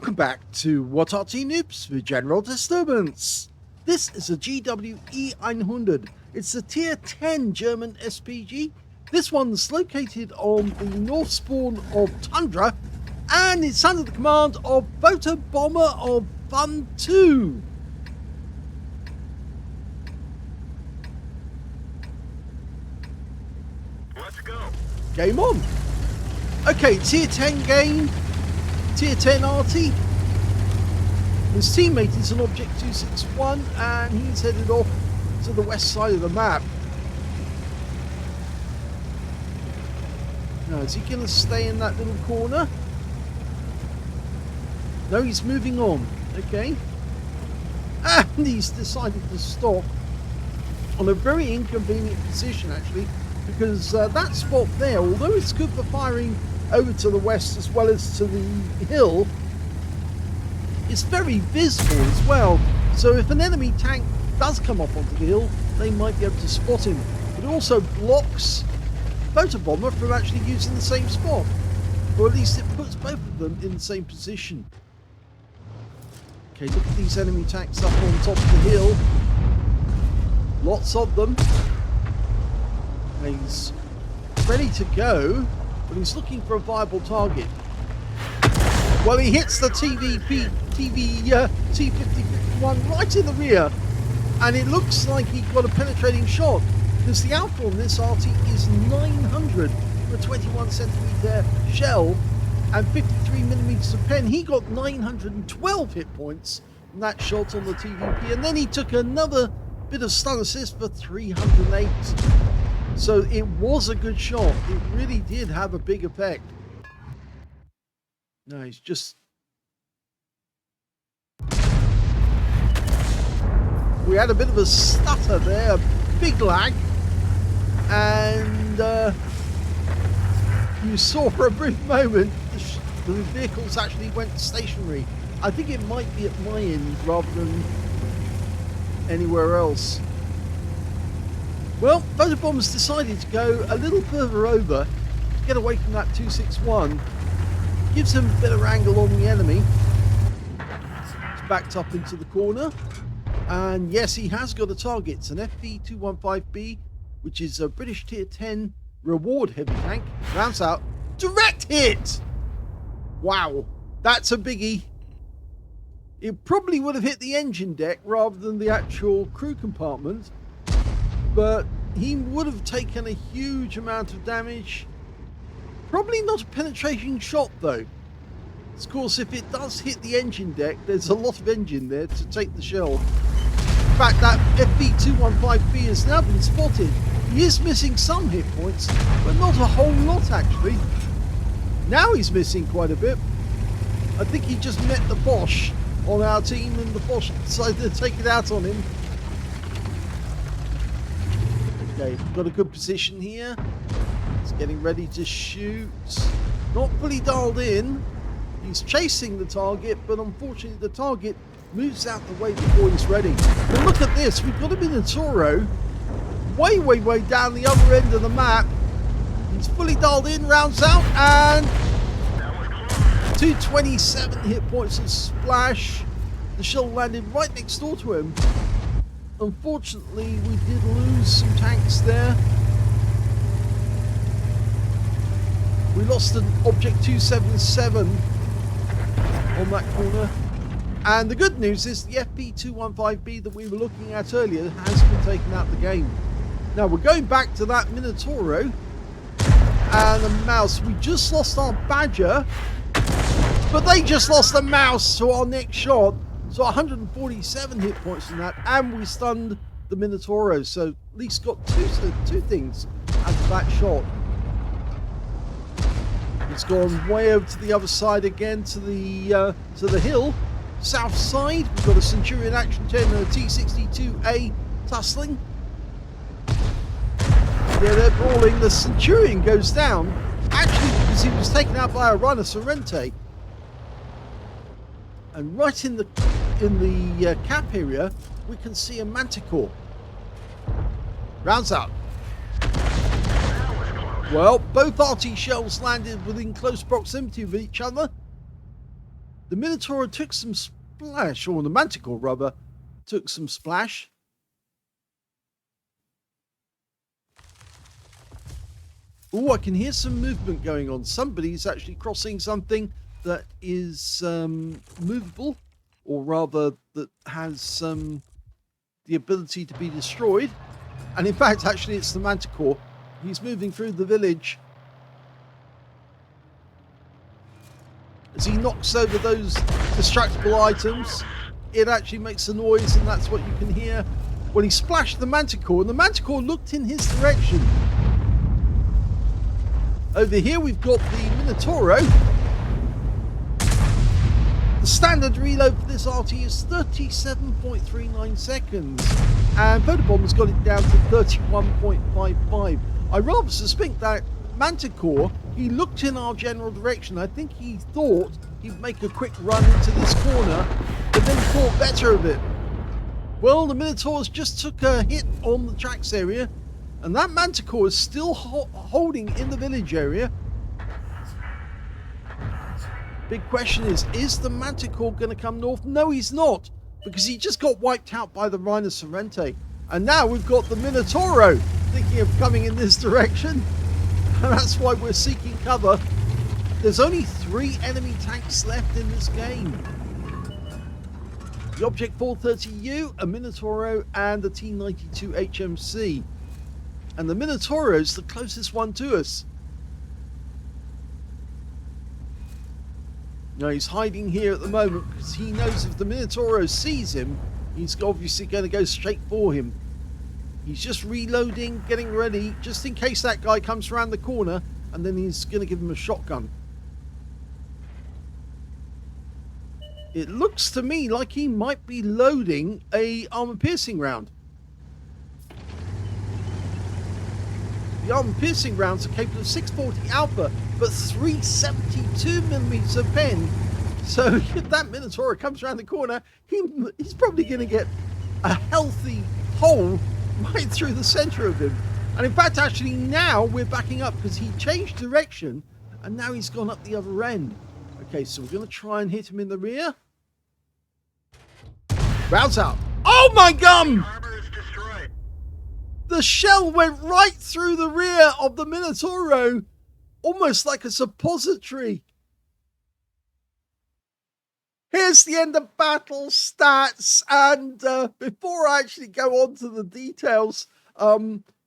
Welcome back to What Arty Noobs for General Disturbance. This is a GWE100. It's a tier 10 German SPG. This one's located on the north spawn of Tundra, and it's under the command of Photobomber of FUN2. Let's go. Game on. Okay, tier 10 game. Tier 10 Arty. His teammate is an Object 261 and he's headed off to the west side of the map. Now, is he going to stay in that little corner? No, he's moving on. Okay. And he's decided to stop on a very inconvenient position, actually, because that spot there, although it's good for firing over to the west as well as to the hill, it's very visible as well. So if an enemy tank does come up onto the hill, they might be able to spot him. It also blocks Photobomber from actually using the same spot, or at least it puts both of them in the same position. Okay, look at these enemy tanks up on top of the hill. Lots of them. And he's ready to go, but he's looking for a viable target. Well, he hits the T5051 right in the rear, and it looks like he got a penetrating shot, because the alpha on this Arty is 900 for a 21cm shell and 53mm of pen. He got 912 hit points from that shot on the TVP, and then he took another bit of stun assist for 308. So it was a good shot. It really did have a big effect. No, he's just... We had a bit of a stutter there, a big lag. And you saw for a brief moment the vehicles actually went stationary. I think it might be at my end rather than anywhere else. Well, Photobomber's decided to go a little further over to get away from that 261. Gives him a better angle on the enemy. It's backed up into the corner. And yes, he has got a target. It's an FV215B, which is a British tier 10 reward heavy tank. Rounds out. Direct hit! Wow, that's a biggie. It probably would have hit the engine deck rather than the actual crew compartment, but he would have taken a huge amount of damage. Probably not a penetrating shot though. Of course, if it does hit the engine deck, there's a lot of engine there to take the shell. In fact, that FV215B has now been spotted. He is missing some hit points, but not a whole lot actually. Now he's missing quite a bit. I think he just met the Bosch on our team, and the Bosch decided to take it out on him. Okay, got a good position here. He's getting ready to shoot. Not fully dialed in. He's chasing the target, but unfortunately the target moves out the way before he's ready. But look at this. We've got a Minotauro way down the other end of the map. He's fully dialed in, rounds out, and 227 hit points and splash. The shell landed right next door to him. Unfortunately, we did lose some tanks there. We lost an Object 277 on that corner. And the good news is the FV215B that we were looking at earlier has been taken out of the game. Now we're going back to that Minotauro and the mouse. We just lost our Badger, but they just lost the mouse to our next shot. So 147 hit points from that, and we stunned the Minotauro. So at least got two things out of that shot. It's gone way over to the other side again, to the hill, south side. We've got a Centurion Action 10 and a T62A tussling. Yeah, they're brawling. The Centurion goes down, actually because he was taken out by a runner, Sorrente. And right in the cap area, we can see a Manticore. Rounds out. Well, both Arty shells landed within close proximity of each other. The Minotaur took some splash, or the Manticore rather, took some splash. Oh, I can hear some movement going on. Somebody's actually crossing something that is movable, or rather that has the ability to be destroyed. And in fact, actually, it's the Manticore. He's moving through the village. As he knocks over those destructible items, it actually makes a noise, and that's what you can hear. Well, he splashed the Manticore, and the Manticore looked in his direction. Over here, we've got the Minotauro. The standard reload for this Arty is 37.39 seconds, and Photobomber's got it down to 31.55. I rather suspect that Manticore, he looked in our general direction. I think he thought he'd make a quick run into this corner, but then thought better of it. Well, the Minotaurs just took a hit on the tracks area, and that Manticore is still holding in the village area. Big question is the Manticore going to come north? No, he's not, because he just got wiped out by the Rhinoceronte. And now we've got the Minotauro thinking of coming in this direction. And that's why we're seeking cover. There's only 3 enemy tanks left in this game. The Object 430U, a Minotauro, and the T92 HMC. And the Minotauro's the closest one to us. Now he's hiding here at the moment because he knows if the Minotauro sees him, he's obviously going to go straight for him. He's just reloading, getting ready, just in case that guy comes around the corner, and then he's going to give him a shotgun. It looks to me like he might be loading a armor-piercing round. The armor-piercing rounds are capable of 640 alpha, but 372mm of pen. So if that Minotaur comes around the corner, he's probably going to get a healthy hole right through the center of him. And in fact, actually now we're backing up because he changed direction and now he's gone up the other end. Okay, so we're going to try and hit him in the rear. Rounds out. Oh my gum! The shell went right through the rear of the Minotauro, almost like a suppository. Here's the end of battle stats, and before I actually go on to the details,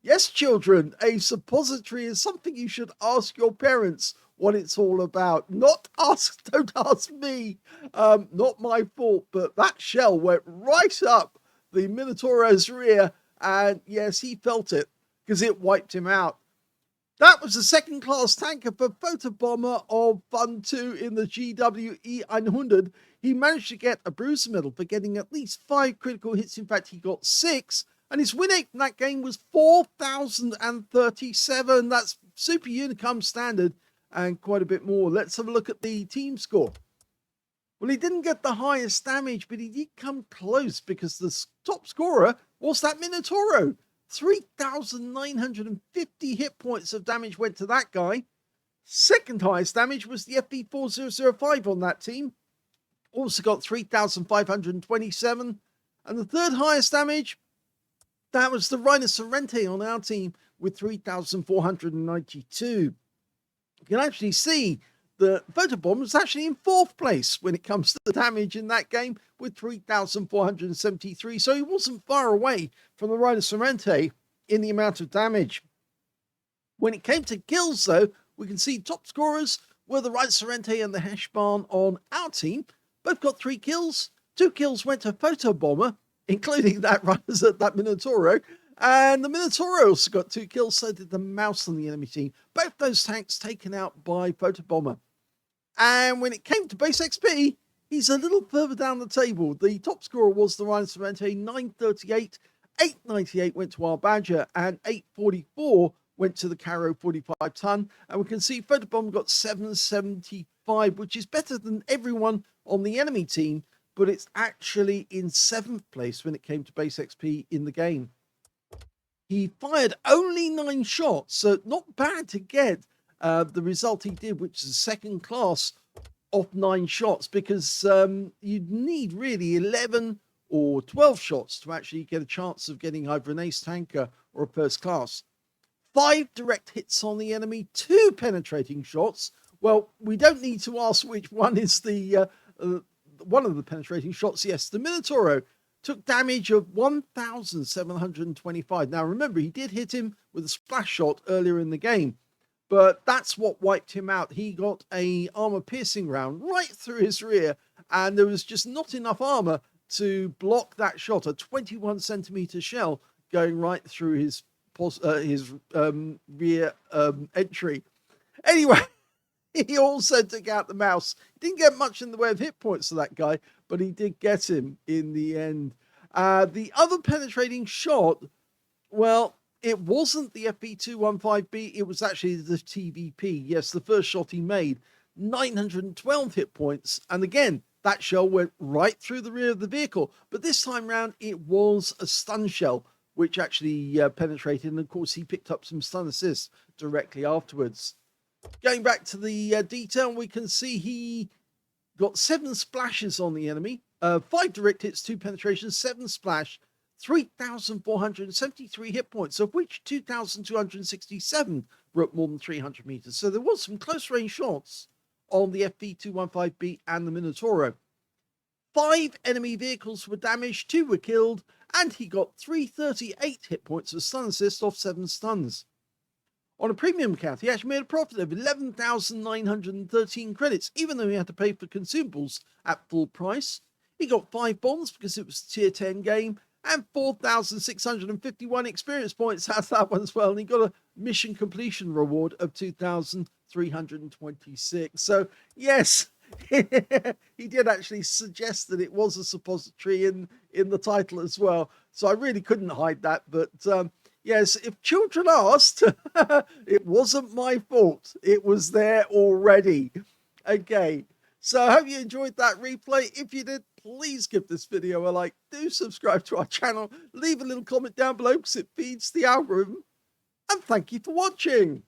yes, children, a suppository is something you should ask your parents what it's all about. Don't ask me, not my fault, but that shell went right up the Minotauro's rear, and yes, he felt it because it wiped him out. That was the second class tanker for Photobomber of FUN2 in the GWE100. He managed to get a bruiser medal for getting at least 5 critical hits. In fact, he got 6. And his win rate from that game was 4,037. That's Super Unicum standard and quite a bit more. Let's have a look at the team score. Well, he didn't get the highest damage, but he did come close because the top scorer was that Minotauro. 3,950 hit points of damage went to that guy. Second highest damage was the FV4005 on that team. Also got 3,527. And the third highest damage, that was the Rhinoceronte on our team with 3,492. You can actually see the Photobomber was actually in 4th place when it comes to the damage in that game with 3,473. So he wasn't far away from the Rhinoceronte in the amount of damage. When it came to kills, though, we can see top scorers were the Rhinoceronte and the Heshbarn on our team. Both got 3 kills. 2 kills went to Photobomber, including that Minotauro. And the Minotauro also got 2 kills, so did the Mouse on the enemy team. Both those tanks taken out by Photobomber. And when it came to base XP, he's a little further down the table. The top scorer was the Rhinoceronte, 938. 898 went to our Badger, and 844 went to the Caro 45 ton. And we can see Photobomber got 775, which is better than everyone on the enemy team, but it's actually in 7th place when it came to base XP in the game. He fired only 9 shots, so not bad to get the result he did, which is a second class off 9 shots, because you'd need really 11 or 12 shots to actually get a chance of getting either an ace tanker or a first class. 5 direct hits on the enemy, 2 penetrating shots. Well, we don't need to ask which one is the one of the penetrating shots. Yes, the Minotauro took damage of 1,725. Now, remember, he did hit him with a splash shot earlier in the game, but that's what wiped him out. He got a armor-piercing round right through his rear, and there was just not enough armor to block that shot. A 21-centimeter shell going right through his rear entry. Anyway, he also took out the mouse. He didn't get much in the way of hit points to that guy, but he did get him in the end. The other penetrating shot, well, it wasn't the FP215B, it was actually the TVP. Yes, the first shot he made, 912 hit points. And again, that shell went right through the rear of the vehicle. But this time round, it was a stun shell, which actually penetrated. And of course, he picked up some stun assists directly afterwards. Going back to the detail, we can see he got 7 splashes on the enemy, 5 direct hits, 2 penetrations, 7 splash, 3,473 hit points, of which 2,267 were at more than 300 meters. So there was some close range shots on the FP215B and the Minotauro. 5 enemy vehicles were damaged, 2 were killed, and he got 338 hit points of stun assist off 7 stuns. On a premium account, he actually made a profit of 11,913 credits, even though he had to pay for consumables at full price. He got 5 bombs because it was a tier 10 game, and 4,651 experience points out of that one as well. And he got a mission completion reward of 2,326. So, yes, he did actually suggest that it was a suppository in the title as well. So I really couldn't hide that. But yes, if children asked, it wasn't my fault. It was there already. Okay, so I hope you enjoyed that replay. If you did, please give this video a like. Do subscribe to our channel. Leave a little comment down below because it feeds the algorithm. And thank you for watching.